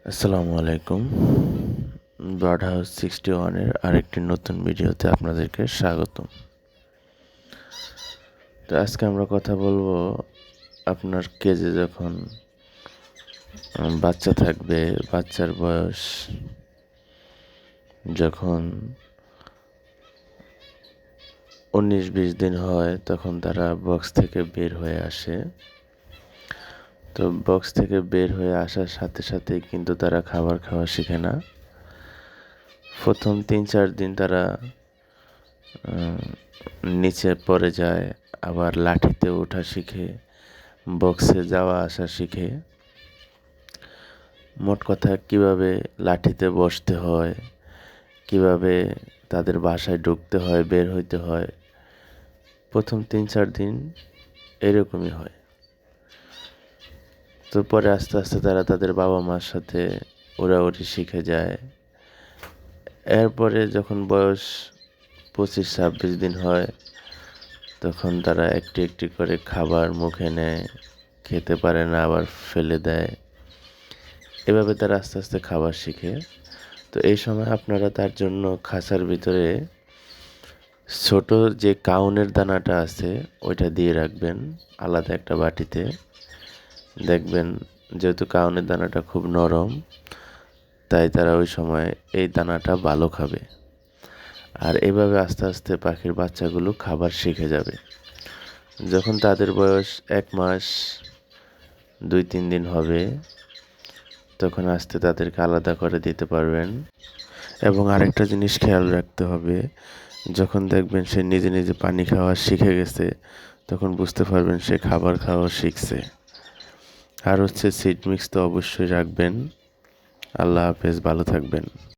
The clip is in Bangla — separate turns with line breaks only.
আসসালামু আলাইকুম। বার্ড হাউস 61 এর আরেকটি নতুন ভিডিওতে আপনাদেরকে স্বাগতম। তো আজকে আমরা কথা বলবো আপনার কেজে যখন বাচ্চা থাকবে, বাচ্চার বয়স যখন 19-20 দিন হয় তখন তারা বক্স থেকে বের হয়ে আসে। তো বক্স থেকে বের হয়ে আসার সাথে সাথেই কিন্তু তারা খাবার খাওয়া শিখে না। প্রথম 3-4 দিন তারা নিচে পড়ে যায়, আবার লাঠিতে ওঠা শিখে, বক্সে যাওয়া আসা শিখে। মোট কথা কিভাবে লাঠিতে বসতে হয়, কিভাবে তাদের বাসায় ঢুকতে হয়, বের হইতে হয়, প্রথম 3-4 দিন এরকমই হয়। তো পরে আস্তে আস্তে তারা তাদের বাবা মার সাথে ওড়াউড়ি শিখে যায়। এরপরে যখন বয়স 25-26 দিন হয় তখন তারা একটি একটি করে খাবার মুখে নেয়, খেতে পারে না আবার ফেলে দেয়। এভাবে তারা আস্তে আস্তে খাবার শিখে। তো এই সময় আপনারা তার জন্য খাঁচার ভিতরে ছোট যে কাউনের দানাটা আছে ওইটা দিয়ে রাখবেন আলাদা একটা বাটিতে। দেখবেন যেহেতু কাউনের দানাটা খুব নরম, তাই তারা ওই সময় এই দানাটা ভালো খাবে। আর এভাবে আস্তে আস্তে পাখির বাচ্চাগুলো খাবার শিখে যাবে। যখন তাদের বয়স 1 মাস 2-3 দিন হবে তখন আস্তে তাদেরকে আলাদা করে দিতে পারবেন। এবং আরেকটা জিনিস খেয়াল রাখতে হবে, যখন দেখবেন সে নিজে নিজে পানি খাওয়া শিখে গেছে তখন বুঝতে পারবেন সে খাবার খাওয়া শিখছে। আর হচ্ছে সিড মিক্স তো অবশ্যই রাখবেন। আল্লাহ হাফেজ, ভালো থাকবেন।